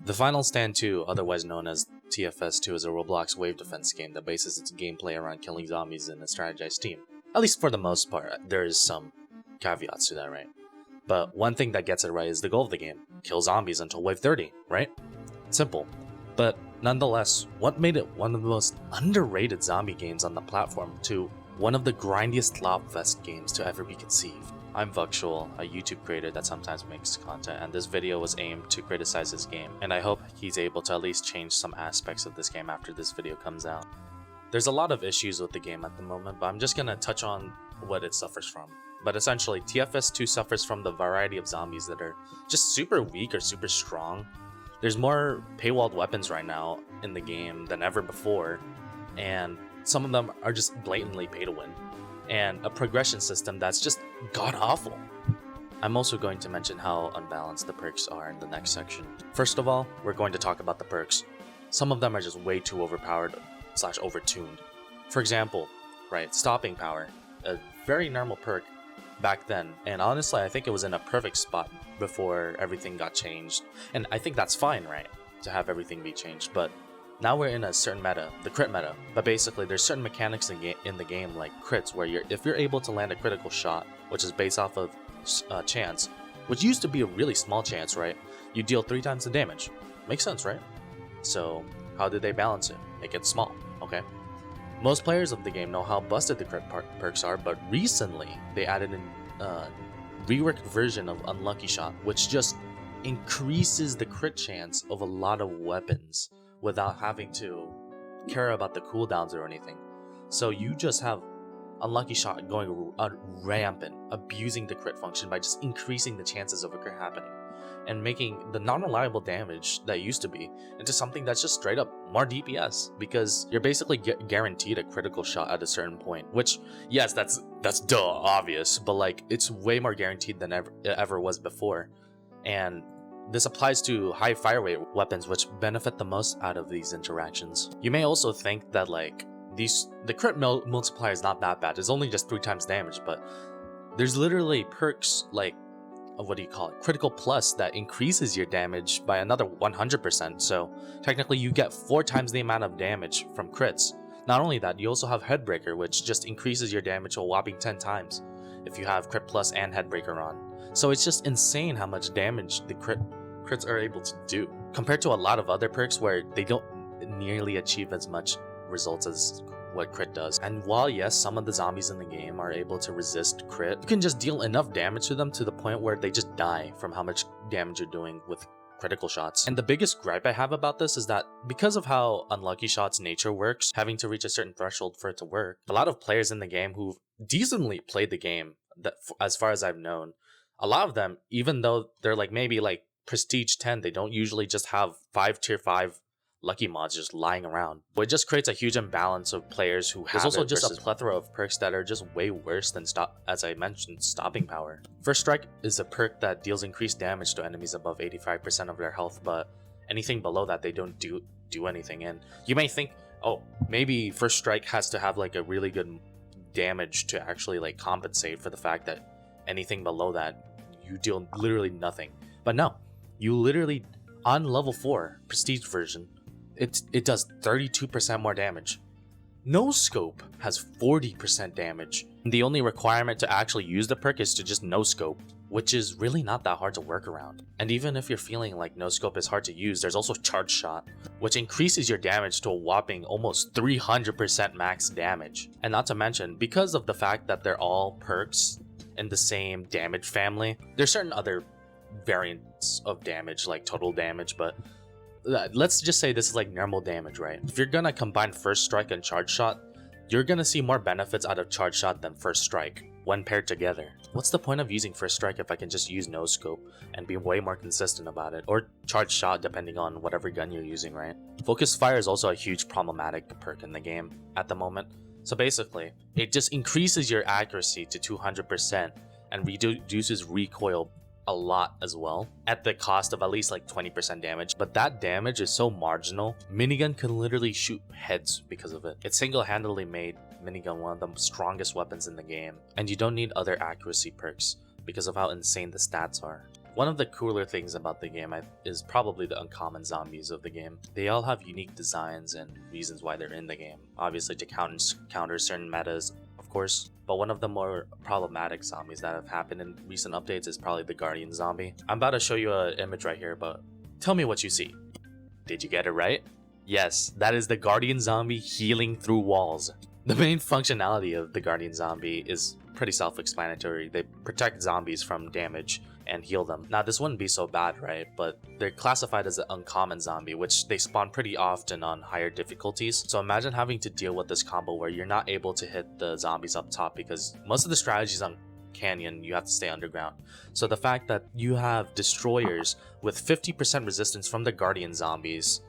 The Final Stand 2, otherwise known as TFS 2, is a Roblox Wave Defense game that bases its gameplay around killing zombies in a strategized team. At least for the most part, there is some caveats to that, right? But one thing that gets it right is the goal of the game: kill zombies until wave 30, right? Simple. But nonetheless, what made it one of the most underrated zombie games on the platform to one of the grindiest lobfest games to ever be conceived? I'm Vzxsual, a YouTube creator that sometimes makes content, and this video was aimed to criticize this game, and I hope he's able to at least change some aspects of this game after this video comes out. There's a lot of issues with the game at the moment, but I'm just gonna touch on what it suffers from. But essentially, TFS 2 suffers from the variety of zombies that are just super weak or super strong. There's more paywalled weapons right now in the game than ever before, and some of them are just blatantly pay to win, and a progression system that's just god-awful. I'm also going to mention how unbalanced the perks are in the next section. First of all, we're going to talk about the perks. Some of them are just way too overpowered / overtuned. For example, right, stopping power, a very normal perk back then, and honestly I think it was in a perfect spot before everything got changed, and I think that's fine, right, to have everything be changed. But now we're in a certain meta, the crit meta. But basically there's certain mechanics in the game like crits, where if you're able to land a critical shot, which is based off of chance, which used to be a really small chance, right, you deal 3 times the damage. Makes sense, right? So how did they balance it? Make it small, okay? Most players of the game know how busted the crit perks are, but recently they added a reworked version of Unlucky Shot, which just increases the crit chance of a lot of weapons without having to care about the cooldowns or anything. So you just have Unlucky Shot going rampant, abusing the crit function by just increasing the chances of a crit happening, and making the non-reliable damage that used to be into something that's just straight up more DPS, because you're basically guaranteed a critical shot at a certain point, which, yes, that's duh obvious, but like it's way more guaranteed than it ever was before. And this applies to high fire rate weapons, which benefit the most out of these interactions. You may also think that like the crit multiplier is not that bad, it's only just 3 times damage, but there's literally perks like, what do you call it, critical plus, that increases your damage by another 100%, so technically you get 4 times the amount of damage from crits. Not only that, you also have Headbreaker, which just increases your damage a whopping 10 times if you have crit plus and Headbreaker on. So it's just insane how much damage the crits are able to do, compared to a lot of other perks where they don't nearly achieve as much results as what crit does. And while yes, some of the zombies in the game are able to resist crit, you can just deal enough damage to them to the point where they just die from how much damage you're doing with critical shots. And the biggest gripe I have about this is that because of how Unlucky Shot's nature works, having to reach a certain threshold for it to work, a lot of players in the game who've decently played the game, that as far as I've known, a lot of them, even though they're like maybe like prestige 10, they don't usually just have 5 tier 5 lucky mods just lying around. But it just creates a huge imbalance of players who have There's also just a plethora of perks that are just way worse than as I mentioned, stopping power. First Strike is a perk that deals increased damage to enemies above 85% of their health, but anything below that they don't do anything. And you may think, oh, maybe First Strike has to have like a really good damage to actually like compensate for the fact that anything below that you deal literally nothing. But no, you literally, on level 4 prestige version, it does 32% more damage. No Scope has 40% damage. The only requirement to actually use the perk is to just no scope, which is really not that hard to work around. And even if you're feeling like no scope is hard to use, there's also Charge Shot, which increases your damage to a whopping almost 300% max damage. And not to mention, because of the fact that they're all perks in the same damage family, there's certain other variants of damage like total damage, but let's just say this is like normal damage, right? If you're gonna combine First Strike and Charge Shot, you're gonna see more benefits out of Charge Shot than First Strike when paired together. What's the point of using First Strike if I can just use no scope and be way more consistent about it, or Charge Shot depending on whatever gun you're using, right? Focus Fire is also a huge problematic perk in the game at the moment. So basically, it just increases your accuracy to 200% and reduces recoil a lot as well, at the cost of at least like 20% damage. But that damage is so marginal, Minigun can literally shoot heads because of it. It single-handedly made Minigun one of the strongest weapons in the game, and you don't need other accuracy perks because of how insane the stats are. One of the cooler things about the game is probably the uncommon zombies of the game. They all have unique designs and reasons why they're in the game. Obviously to counter certain metas, of course. But one of the more problematic zombies that have happened in recent updates is probably the Guardian Zombie. I'm about to show you an image right here, but tell me what you see. Did you get it right? Yes, that is the Guardian Zombie healing through walls. The main functionality of the Guardian Zombie is pretty self-explanatory. They protect zombies from damage and heal them. Now this wouldn't be so bad, right? But they're classified as an uncommon zombie, which they spawn pretty often on higher difficulties. So imagine having to deal with this combo where you're not able to hit the zombies up top because most of the strategies on Canyon you have to stay underground. So the fact that you have destroyers with 50% resistance from the Guardian zombies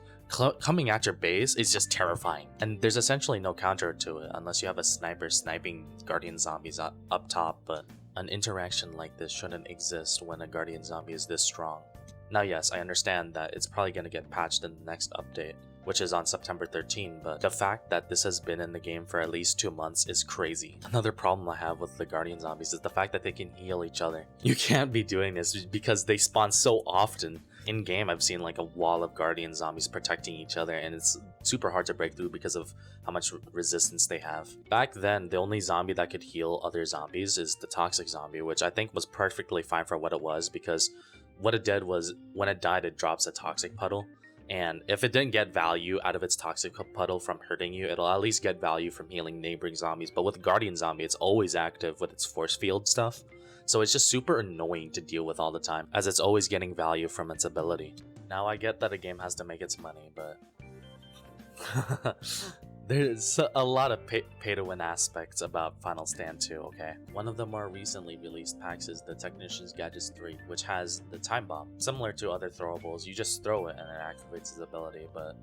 coming at your base is just terrifying, and there's essentially no counter to it unless you have a sniper sniping Guardian zombies up top. But an interaction like this shouldn't exist when a Guardian zombie is this strong. Now yes, I understand that it's probably going to get patched in the next update, which is on September 13, but the fact that this has been in the game for at least 2 months is crazy. Another problem I have with the Guardian zombies is the fact that they can heal each other. You can't be doing this because they spawn so often. In game, I've seen like a wall of Guardian zombies protecting each other, and it's super hard to break through because of how much resistance they have. Back then, the only zombie that could heal other zombies is the toxic zombie, which I think was perfectly fine for what it was, because what it did was when it died, it drops a toxic puddle. And if it didn't get value out of its toxic puddle from hurting you, it'll at least get value from healing neighboring zombies. But with Guardian Zombie, it's always active with its force field stuff. So it's just super annoying to deal with all the time, as it's always getting value from its ability. Now I get that a game has to make its money, but there's a lot of pay to win aspects about Final Stand 2, okay? One of the more recently released packs is the Technician's Gadgets 3, which has the Time Bomb. Similar to other throwables, you just throw it and it activates its ability, but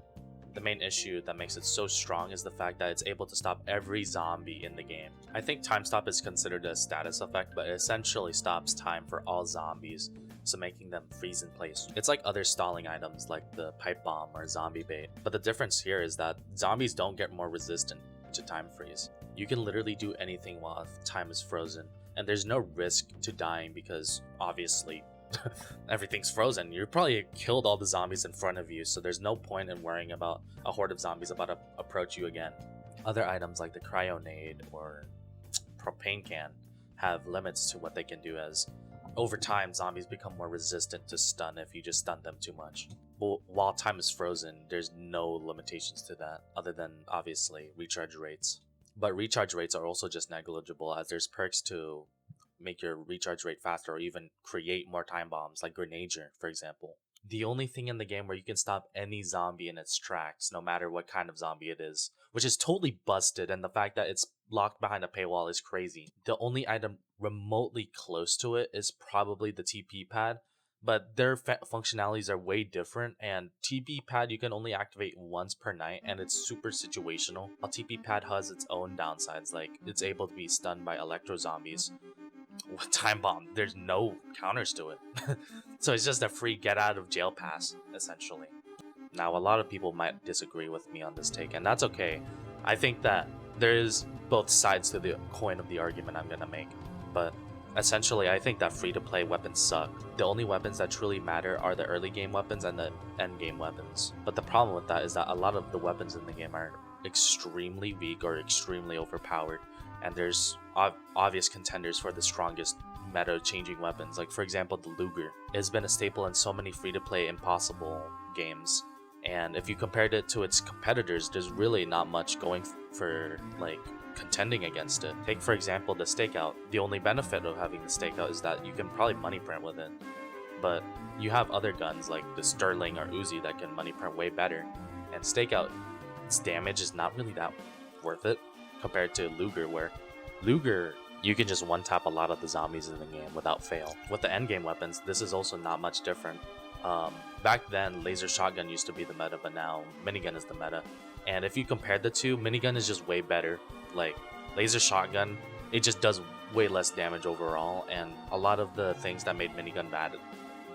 the main issue that makes it so strong is the fact that it's able to stop every zombie in the game. I think Time Stop is considered a status effect, but it essentially stops time for all zombies, so making them freeze in place. It's like other stalling items like the Pipe Bomb or Zombie Bait, but the difference here is that zombies don't get more resistant to time freeze. You can literally do anything while time is frozen, and there's no risk to dying because obviously everything's frozen. You probably killed all the zombies in front of you, so there's no point in worrying about a horde of zombies about to approach you again. Other items like the Cryonade or Propane Can have limits to what they can do, as over time zombies become more resistant to stun if you just stun them too much. But while time is frozen, there's no limitations to that other than obviously recharge rates. But recharge rates are also just negligible, as there's perks to make your recharge rate faster or even create more time bombs, like Grenader, for example. The only thing in the game where you can stop any zombie in its tracks, no matter what kind of zombie it is, which is totally busted, and the fact that it's locked behind a paywall is crazy. The only item remotely close to it is probably the TP pad, but their functionalities are way different, and TP pad you can only activate once per night, and it's super situational. A TP pad has its own downsides, like it's able to be stunned by electro zombies. With Time Bomb, there's no counters to it. So it's just a free get out of jail pass, essentially. Now a lot of people might disagree with me on this take, and that's okay. I think that there is both sides to the coin of the argument I'm gonna make, but essentially I think that free-to-play weapons suck. The only weapons that truly matter are the early game weapons and the end game weapons. But the problem with that is that a lot of the weapons in the game are extremely weak or extremely overpowered, and there's obvious contenders for the strongest meta-changing weapons. Like for example, the Luger. It's been a staple in so many free-to-play Impossible games, and if you compared it to its competitors, there's really not much going for like contending against it. Take for example the Stakeout. The only benefit of having the Stakeout is that you can probably money print with it, but you have other guns like the Sterling or Uzi that can money print way better, and Stakeout, its damage is not really that worth it compared to Luger, where Luger you can just one-tap a lot of the zombies in the game without fail. With the endgame weapons, this is also not much different. Back then, laser shotgun used to be the meta, but now minigun is the meta. And if you compare the two, minigun is just way better. Like, laser shotgun, it just does way less damage overall, and a lot of the things that made minigun bad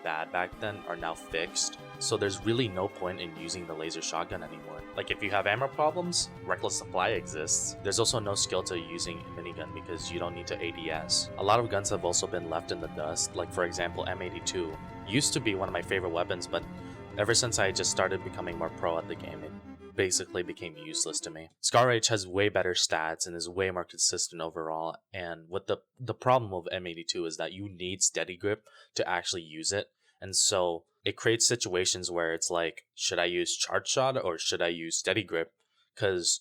bad back then are now fixed, so there's really no point in using the laser shotgun anymore. Like if you have ammo problems, Reckless Supply exists. There's also no skill to using minigun because you don't need to ADS. A lot of guns have also been left in the dust, like for example M82 used to be one of my favorite weapons, but ever since I just started becoming more pro at the game, it basically became useless to me. Scar H has way better stats and is way more consistent overall, and what the problem of M82 is that you need steady grip to actually use it, and so it creates situations where it's like, should I use charge shot or should I use steady grip? Because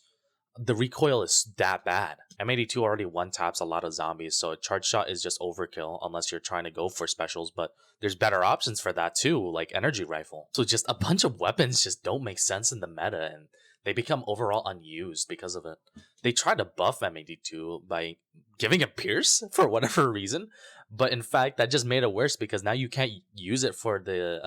the recoil is that bad. M82 already one-taps a lot of zombies, so a charge shot is just overkill unless you're trying to go for specials, but there's better options for that too, like energy rifle. So just a bunch of weapons just don't make sense in the meta, and they become overall unused because of it. They try to buff M82 by giving it Pierce for whatever reason, but in fact that just made it worse because now you can't use it for the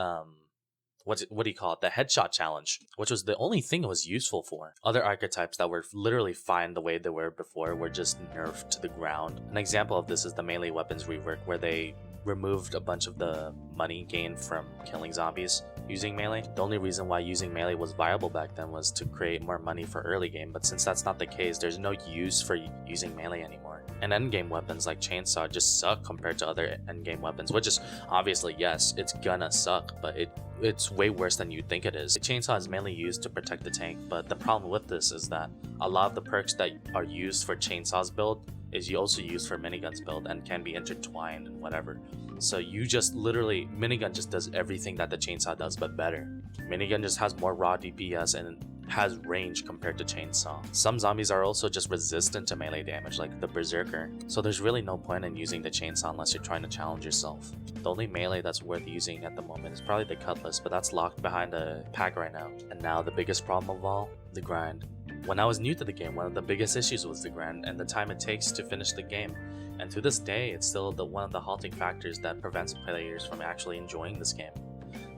what do you call it? The headshot challenge, which was the only thing it was useful for. Other archetypes that were literally fine the way they were before were just nerfed to the ground. An example of this is the melee weapons rework, where they removed a bunch of the money gained from killing zombies using melee. The only reason why using melee was viable back then was to create more money for early game, but since that's not the case, there's no use for using melee anymore. And endgame weapons like chainsaw just suck compared to other endgame weapons, which is obviously, yes, it's gonna suck, but it's way worse than you think it is. The chainsaw is mainly used to protect the tank, but the problem with this is that a lot of the perks that are used for chainsaw's build is you also use for miniguns build and can be intertwined and whatever. So you just literally, minigun just does everything that the chainsaw does but better. Minigun just has more raw DPS and has range compared to chainsaw. Some zombies are also just resistant to melee damage, like the berserker, so there's really no point in using the chainsaw unless you're trying to challenge yourself. The only melee that's worth using at the moment is probably the cutlass, but that's locked behind a pack right now. And now the biggest problem of all, the grind. When I was new to the game, one of the biggest issues was the grind and the time it takes to finish the game. And to this day, it's still one of the halting factors that prevents players from actually enjoying this game.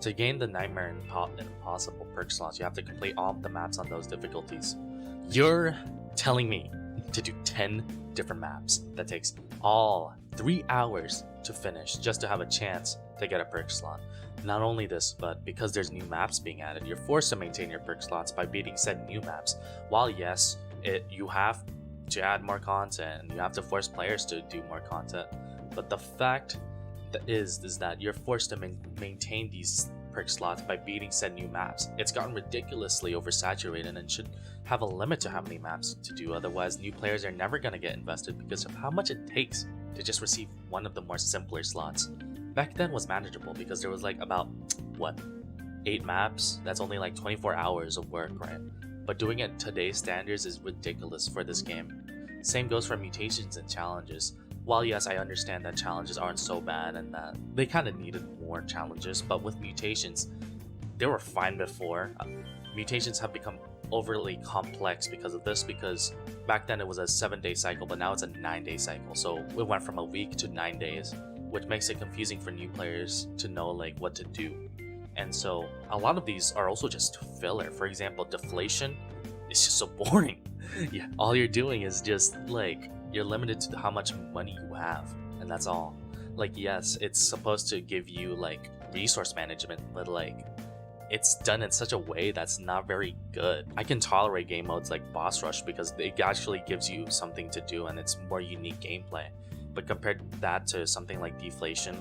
To gain the Nightmare and Impossible perk slots, you have to complete all of the maps on those difficulties. You're telling me to do 10 different maps that takes all 3 hours to finish just to have a chance to get a perk slot. Not only this, but because there's new maps being added, you're forced to maintain your perk slots by beating said new maps. While yes, you have to add more content and you have to force players to do more content, but the fact is that you're forced to maintain these perk slots by beating said new maps. It's gotten ridiculously oversaturated and should have a limit to how many maps to do, otherwise new players are never going to get invested because of how much it takes to just receive one of the more simpler slots. Back then was manageable because there was like about, 8 maps? That's only like 24 hours of work, right? But doing it today's standards is ridiculous for this game. Same goes for mutations and challenges. While yes, I understand that challenges aren't so bad and that they kind of needed more challenges, but with mutations, they were fine before. Mutations have become overly complex because of this, because back then it was a 7-day cycle, but now it's a 9-day cycle. So it went from a week to 9 days, which makes it confusing for new players to know like what to do. And so a lot of these are also just filler. For example, deflation is just so boring. Yeah, all you're doing is just like, you're limited to how much money you have, and that's all. Like yes, it's supposed to give you like resource management, but like it's done in such a way that's not very good. I can tolerate game modes like boss rush because it actually gives you something to do and it's more unique gameplay. But compared that to something like deflation,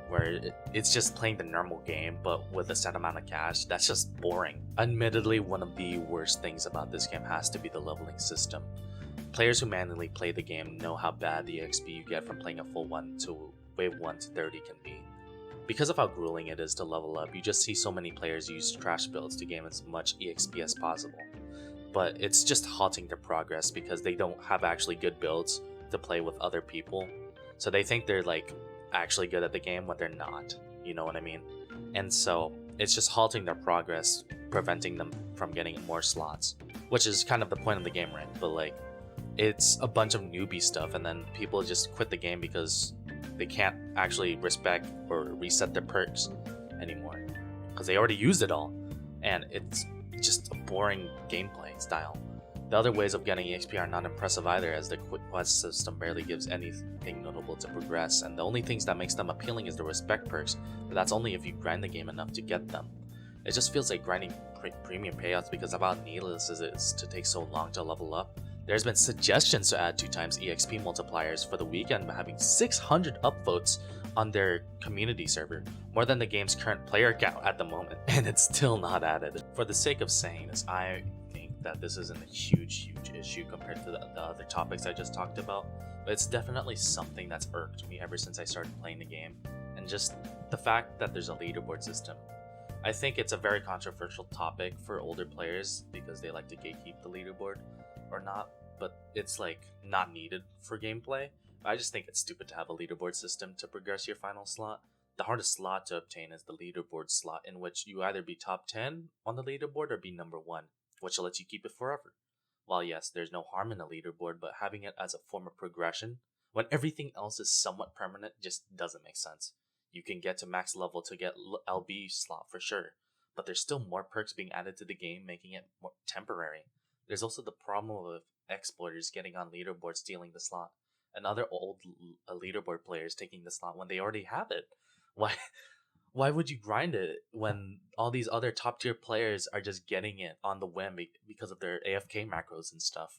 where it's just playing the normal game but with a set amount of cash, that's just boring. Admittedly, one of the worst things about this game has to be the leveling system. Players who manually play the game know how bad the XP you get from playing a full wave 1 to 30 can be. Because of how grueling it is to level up, you just see so many players use trash builds to gain as much EXP as possible. But it's just halting their progress because they don't have actually good builds to play with other people. So they think they're like actually good at the game when they're not, you know what I mean? And so it's just halting their progress, preventing them from getting more slots, which is kind of the point of the game, right? But like, it's a bunch of newbie stuff and then people just quit the game because they can't actually respect or reset their perks anymore because they already used it all, and it's just a boring gameplay style. The other ways of getting EXP are not impressive either, as the quick quest system barely gives anything notable to progress, and the only things that makes them appealing is the respect perks, but that's only if you grind the game enough to get them. It just feels like grinding premium payouts because of how needless it is to take so long to level up. There's been suggestions to add 2x EXP multipliers for the weekend, having 600 upvotes on their community server, more than the game's current player count at the moment, and it's still not added. For the sake of saying this, I think that this isn't a huge issue compared to the other topics I just talked about, but it's definitely something that's irked me ever since I started playing the game, and just the fact that there's a leaderboard system. I think it's a very controversial topic for older players because they like to gatekeep the leaderboard or not, but it's like not needed for gameplay. I just think it's stupid to have a leaderboard system to progress your final slot. The hardest slot to obtain is the leaderboard slot, in which you either be top 10 on the leaderboard or be number 1, which lets you keep it forever. While yes, there's no harm in a leaderboard, but having it as a form of progression, when everything else is somewhat permanent, just doesn't make sense. You can get to max level to get LB slot for sure, but there's still more perks being added to the game, making it more temporary. There's also the problem of exploiters getting on leaderboard stealing the slot, and other old leaderboard players taking the slot when they already have it. Why would you grind it when all these other top tier players are just getting it on the whim because of their AFK macros and stuff?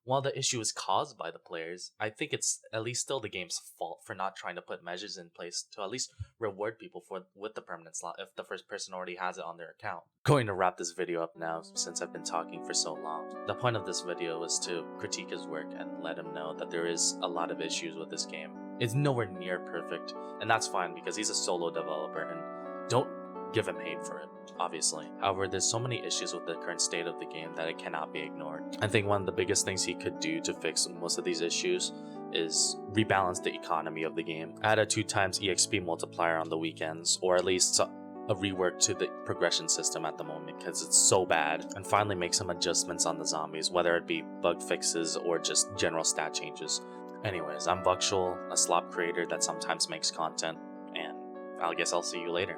While the issue is caused by the players, I think it's at least still the game's fault for not trying to put measures in place to at least reward people with the permanent slot if the first person already has it on their account. Going to wrap this video up now since I've been talking for so long. The point of this video was to critique his work and let him know that there is a lot of issues with this game. It's nowhere near perfect, and that's fine because he's a solo developer, and don't give him hate for it, obviously. However, there's so many issues with the current state of the game that it cannot be ignored. I think one of the biggest things he could do to fix most of these issues is rebalance the economy of the game. Add a 2x EXP multiplier on the weekends, or at least a rework to the progression system at the moment because it's so bad, and finally make some adjustments on the zombies, whether it be bug fixes or just general stat changes. Anyways, I'm Vzxsual, a slop creator that sometimes makes content, and I guess I'll see you later.